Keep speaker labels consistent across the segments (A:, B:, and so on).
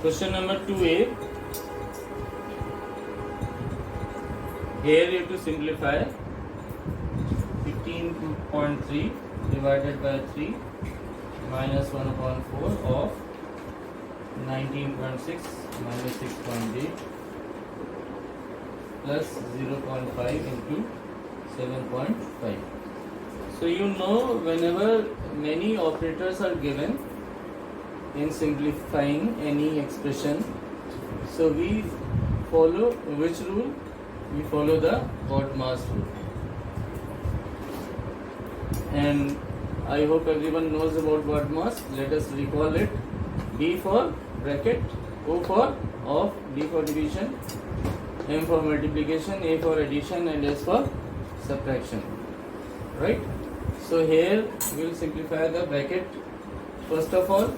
A: Question number 2a. Here you have to simplify 15.3 divided by 3 minus 1 upon 4 of 19.6 minus 6.8 plus 0.5 into 7.5. So you know, whenever many operators are given in simplifying any expression, so we follow which rule? We follow the BODMAS rule. And I hope everyone knows about BODMAS. Let us recall it. B for bracket, O for off, D for division, M for multiplication, A for addition, and S for subtraction. Right? So here we will simplify the bracket first of all.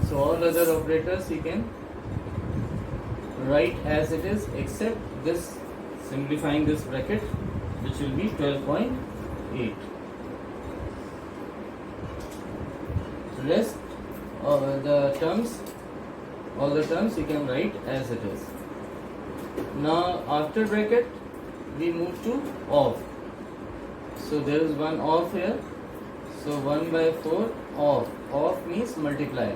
A: So all other operators you can write as it is except this, simplifying this bracket, which will be 12.8. Rest all the terms you can write as it is. Now after bracket we move to off. So there is one off here. So 1 by 4 off. Off means multiply.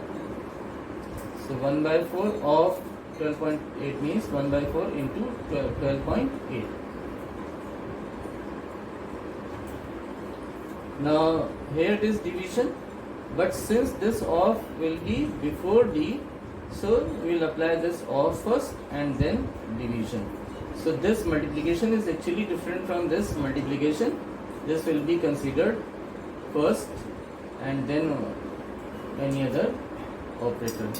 A: So 1 by 4 of 12.8 means 1 by 4 into 12.8. Now here it is division, but since this off will be before D, so we will apply this off first and then division. So this multiplication is actually different from this multiplication. This will be considered first and then any other operator.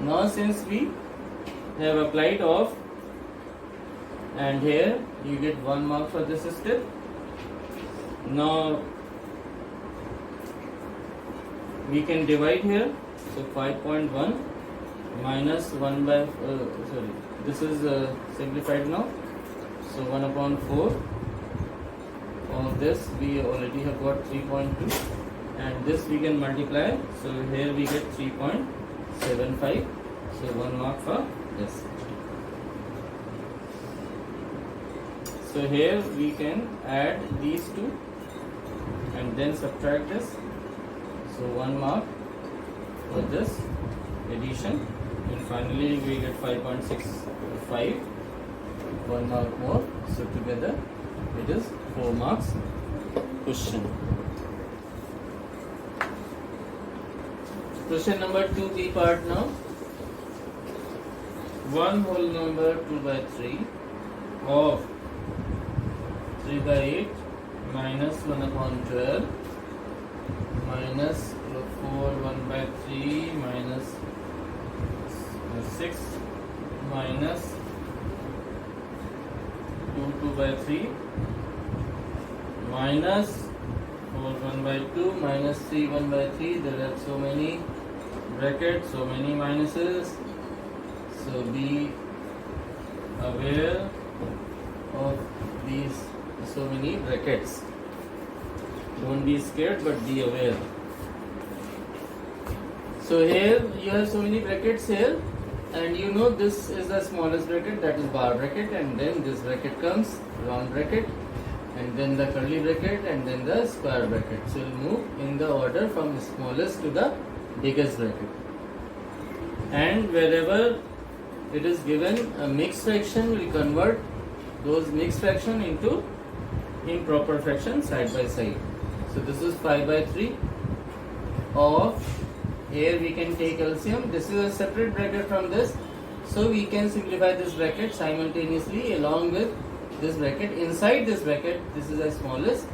A: Now since we have applied off, and here you get 1 mark for this step. Now we can divide here. So 5.1 minus 1 by this is simplified now. So 1 upon 4 of this we already have got 3.2, and this we can multiply. So here we get 3.75. So 1 mark for this. So here we can add these two and then subtract this. So 1 mark for this addition, and finally we get 5.65, 1 mark more. So together it is 4 marks question. Question number 2b part now. One whole number 2 by 3 of 3 by 8 minus 1 upon 12 minus 4 1 by 3 minus 6 minus 2 2 by 3 minus 4 1 by 2 minus 3 1 by 3. There are so many brackets, so many minuses. So be aware of these so many brackets. Don't be scared, but be aware. So here you have so many brackets here, and you know this is the smallest bracket, that is bar bracket, and then this bracket comes, round bracket, and then the curly bracket, and then the square bracket. So we'll move in the order from the smallest to the biggest bracket. And wherever it is given a mixed fraction, we convert those mixed fraction into improper fraction side by side. So this is 5 by 3 of, here we can take LCM. This is a separate bracket from this, so we can simplify this bracket simultaneously along with this bracket. Inside this bracket, this is the smallest,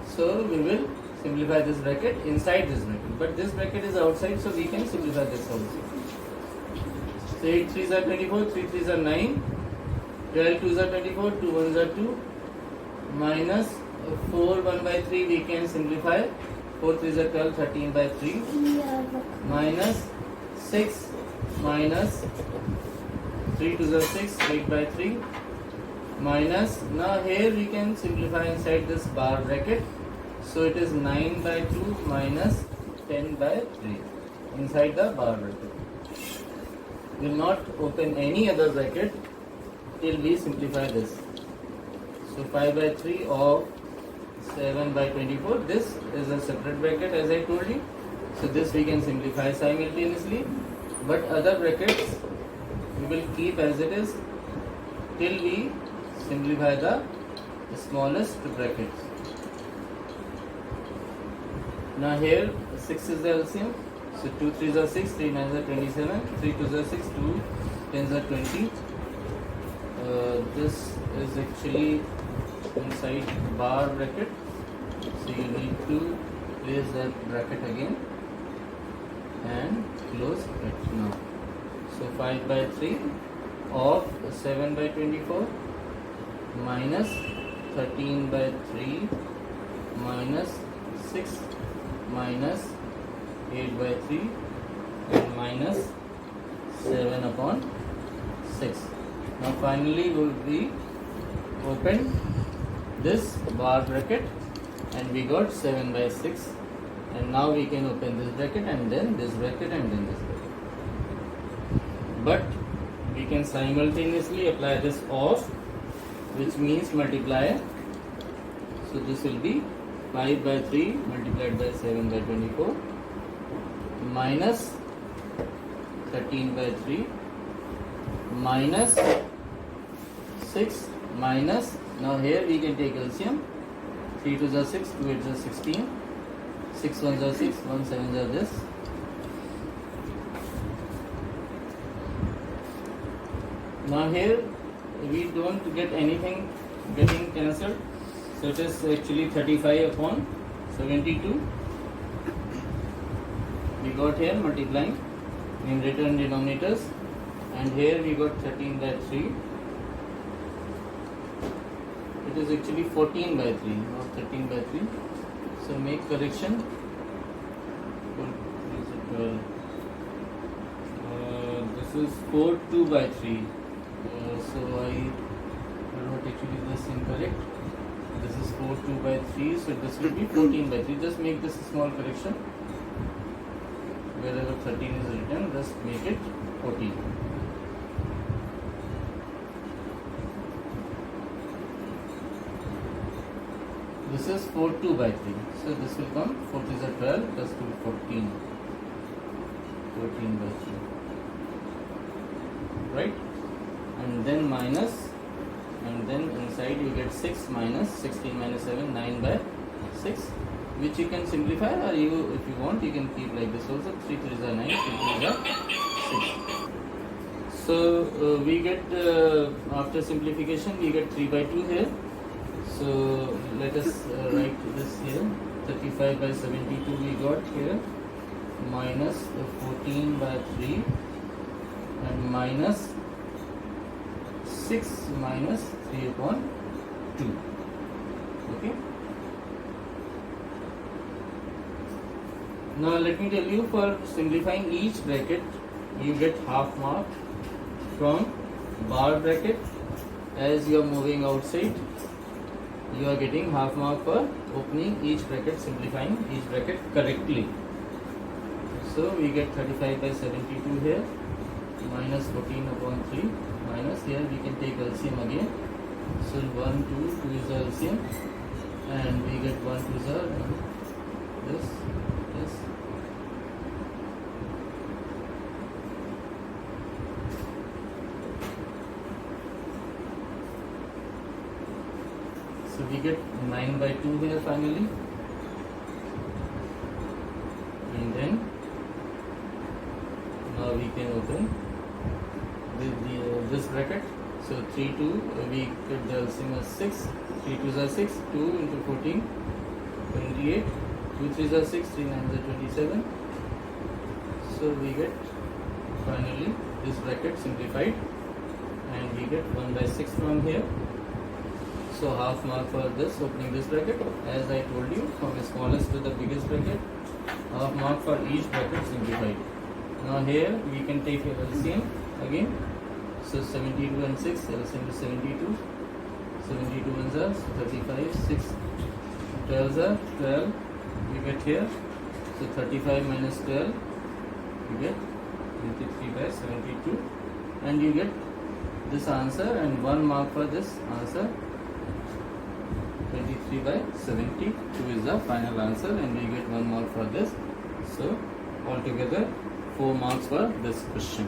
A: so we will simplify this bracket inside this bracket, but this bracket is outside, so we can simplify this also. So 8 3s are 24, 3 3s are 9, 12 2s are 24, 2 1s are 2, minus 4 1 by 3 we can simplify. 4 3s are 12, 13 by 3, minus 6 minus 3 2s are 6, 8 by 3, minus, now here we can simplify inside this bar bracket. So it is 9 by 2 minus 10 by 3 inside the bar bracket. We will not open any other bracket till we simplify this. So 5 by 3 of 7 by 24. This is a separate bracket as I told you. So this we can simplify simultaneously. But other brackets we will keep as it is till we simplify the smallest brackets. Now here 6 is the LCM. So 2 3s are 6, 3 9s are 27, 3 2s are 6, 2 10s are 20. This is actually inside bar bracket. So you need to place that bracket again and close it now. So 5 by 3 of 7 by 24 minus 13 by 3 minus 6 minus 8 by 3 and minus 7 upon 6. Now finally we open this bar bracket and we got 7 by 6, and now we can open this bracket and then this bracket and then this bracket. But we can simultaneously apply this off, which means multiply. So this will be 5 by 3 multiplied by 7 by 24 minus 13 by 3 minus 6 minus, now here we can take LCM. 3 2s are 6, 2 8s are 16, 6 1s are 6, 1 7s are this. Now here we don't get anything getting cancelled, so it is actually 35 upon 72. We got here multiplying numerator and denominators, and here we got 13 by 3. It is actually 14 by 3, not 13 by 3. So make correction. This is 4 2 by 3. So I wrote actually this incorrect. This is 4 2 by 3. So this will be 14 by 3. Just make this a small correction. Wherever 13 is written, just make it 14. This is 4 2 by 3. So this will come 4 is a 12 plus 2 14. 14 by 3. Right? And then minus, and then inside you get 6 minus 16 minus 7, 9 by 6, which you can simplify, or you, if you want, you can keep like this also. 3 3s are 9, 3 3s are 6. So we get after simplification we get 3 by 2 here. So let us write this here. 35 by 72 we got here, minus 14 by 3 and minus 6 minus 3 upon 2. Okay. Now let me tell you, for simplifying each bracket you get half mark from bar bracket. As you are moving outside, you are getting half mark for opening each bracket, simplifying each bracket correctly. So we get 35 by 72 here, minus 14 upon 3, minus, here we can take LCM again. So 1 2 2 is the LCM, and we get 1 2 is this. So we get 9 by 2 here finally, and then now we can open this bracket. So 3 2, we get the LCM as 6, 3 2s are 6, 2 into 14, 28, 2 3s are 6, 3 9s are 27. So we get finally this bracket simplified, and we get 1 by 6 from here. So half mark for this, opening this bracket. As I told you, from the smallest to the biggest bracket, half mark for each bracket simplified. Now here we can take LCM again. So 72 and 6, LCM is 72. 72 ones are 35, 6 12s are 12, you get here. So 35 minus 12, you get 23 by 72, and you get this answer, and 1 mark for this answer. 23 by 72 is the final answer, and we get 1 mark for this. So altogether 4 marks for this question.